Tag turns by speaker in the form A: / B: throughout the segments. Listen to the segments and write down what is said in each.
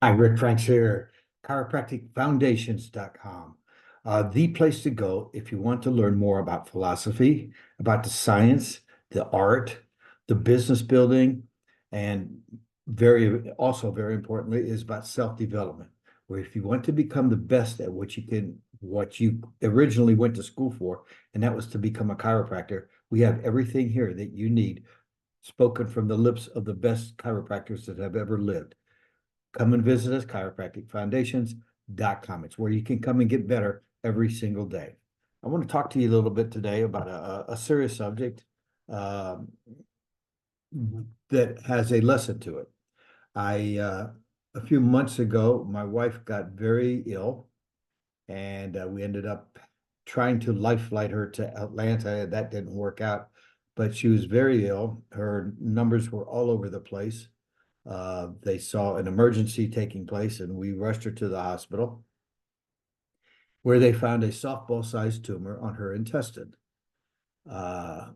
A: Hi, Rick Franks here, chiropracticfoundations.com. The place to go if you want to learn more about philosophy, about the science, the art, the business building, and very importantly, is about self-development. Where if you want to become the best at what you originally went to school for, and that was to become a chiropractor, we have everything here that you need, spoken from the lips of the best chiropractors that have ever lived. Come and visit us, chiropracticfoundations.com. It's where you can come and get better every single day. I want to talk to you a little bit today about a serious subject um, that has a lesson to it. A few months ago, my wife got very ill, and we ended up trying to life flight her to Atlanta. That didn't work out, but she was very ill. Her numbers were all over the place. They saw an emergency taking place, and we rushed her to the hospital where they found a softball-sized tumor on her intestine,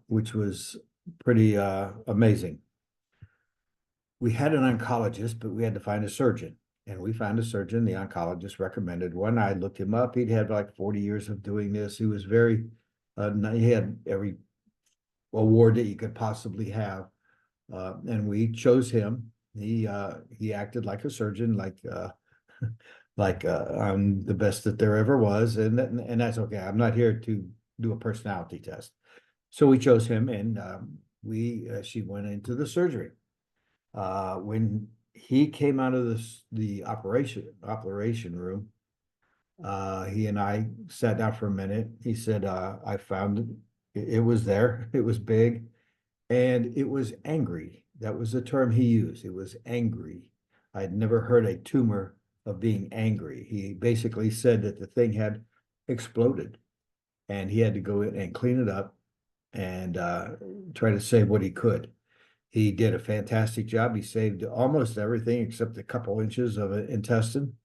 A: which was pretty amazing. We had an oncologist, but we had to find a surgeon. And we found a surgeon. The oncologist recommended one. I looked him up. He'd had like 40 years of doing this. He was he had every award that you could possibly have. And we chose him. He acted like a surgeon, I'm the best that there ever was, and that's okay. I'm not here to do a personality test. So we chose him, and we she went into the surgery. When he came out of the operation room, he and I sat down for a minute. He said, "I found it was there. It was big, and it was angry." That was the term he used. It was angry. I'd never heard a tumor of being angry. He basically said that the thing had exploded, and he had to go in and clean it up and try to save what he could. He did a fantastic job. He saved almost everything except a couple inches of an intestine,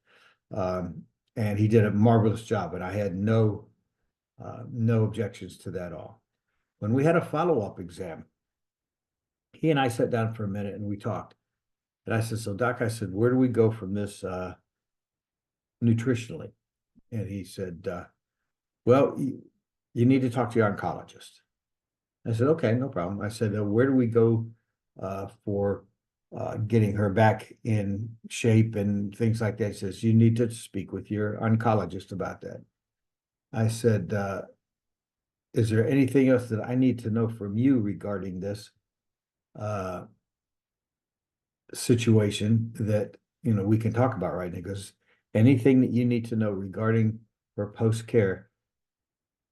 A: um, and he did a marvelous job. And I had no objections to that at all. When we had a follow-up exam, he and I sat down for a minute and we talked. And I said, "So Doc," I said, "where do we go from this nutritionally?" And he said, "Well, you need to talk to your oncologist." I said, "Okay, no problem." I said, "Where do we go for getting her back in shape and things like that?" He says, "You need to speak with your oncologist about that." I said, "Is there anything else that I need to know from you regarding this uh, situation that we can talk about right now?" He goes, "Anything that you need to know regarding her post-care,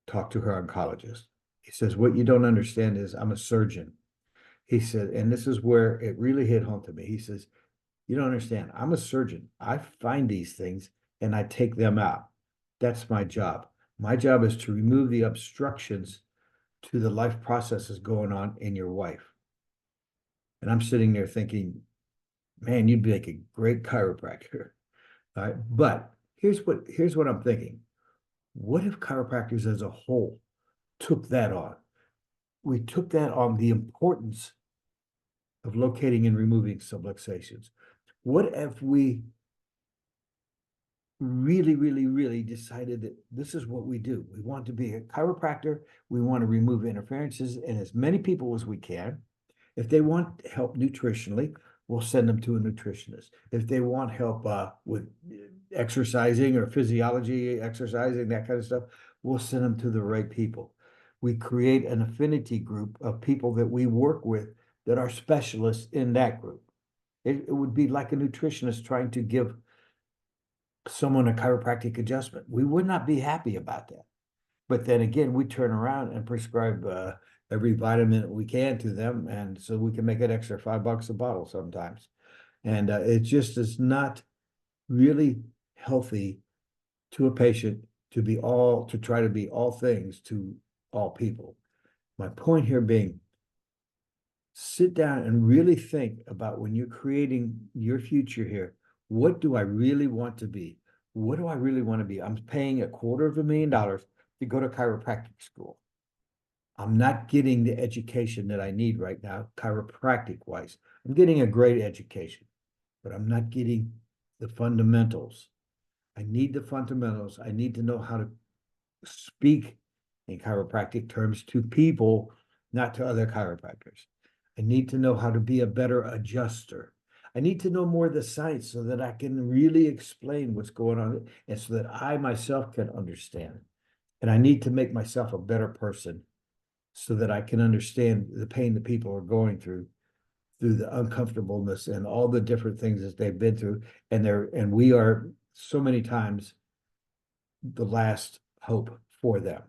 A: talk to her oncologist." He says, "What you don't understand is I'm a surgeon." He said, and this is where it really hit home to me. He says, "You don't understand. I'm a surgeon. I find these things and I take them out. That's my job. My job is to remove the obstructions to the life processes going on in your wife." And I'm sitting there thinking, man, you'd be like a great chiropractor. All right. But here's what I'm thinking. What if chiropractors as a whole took that on? We took that on, the importance of locating and removing subluxations. What if we really decided that this is what we do? We want to be a chiropractor. We want to remove interferences in as many people as we can. If they want help nutritionally, we'll send them to a nutritionist. If they want help with exercising or physiology, exercising, that kind of stuff, we'll send them to the right people. We create an affinity group of people that we work with that are specialists in that group. It would be like a nutritionist trying to give someone a chiropractic adjustment. We would not be happy about that. But then again, we turn around and prescribe every vitamin we can to them, and so we can make an extra $5 a bottle sometimes. And it just is not really healthy to a patient to try to be all things to all people. My point here being, sit down and really think about when you're creating your future here. What do I really want to be? What do I really want to be? I'm paying $250,000 to go to chiropractic school. I'm not getting the education that I need right now, chiropractic wise. I'm getting a great education, but I'm not getting the fundamentals. I need the fundamentals. I need to know how to speak in chiropractic terms to people, not to other chiropractors. I need to know how to be a better adjuster. I need to know more of the science so that I can really explain what's going on and so that I myself can understand. And I need to make myself a better person so that I can understand the pain that people are going through the uncomfortableness and all the different things that they've been through. And we are so many times the last hope for them.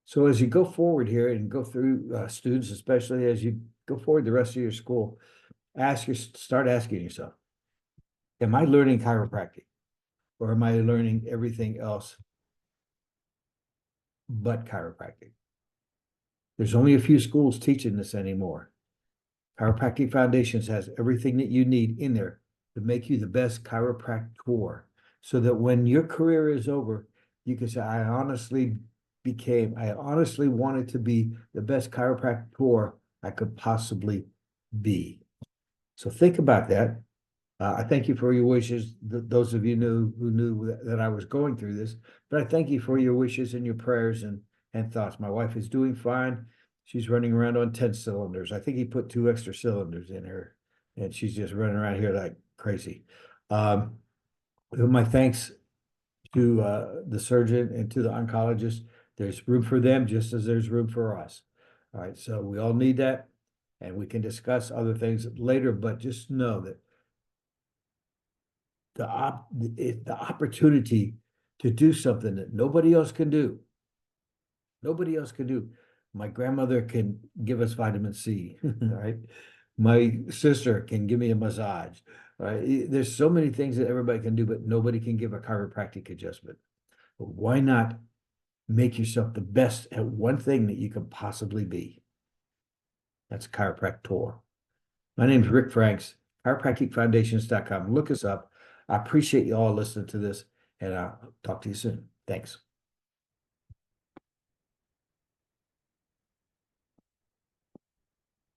A: So as you go forward here and go through students, especially as you go forward the rest of your school, start asking yourself, am I learning chiropractic or am I learning everything else but chiropractic? There's only a few schools teaching this anymore. Chiropractic Foundations has everything that you need in there to make you the best chiropractor so that when your career is over, you can say, I honestly wanted to be the best chiropractor I could possibly be. So think about that. I thank you for your wishes. Those of you who knew that I was going through this, but I thank you for your wishes and your prayers and thoughts. My wife is doing fine. She's running around on 10 cylinders. I think he put 2 extra cylinders in her, and she's just running around here like crazy. My thanks to the surgeon and to the oncologist. There's room for them just as there's room for us. All right, so we all need that, and we can discuss other things later, but just know that the opportunity to do something that nobody else can do. Nobody else can do. My grandmother can give us vitamin C, right? My sister can give me a massage, right? There's so many things that everybody can do, but nobody can give a chiropractic adjustment. But why not make yourself the best at one thing that you can possibly be? That's a chiropractor. My name is Rick Franks, chiropracticfoundations.com. Look us up. I appreciate you all listening to this, and I'll talk to you soon. Thanks.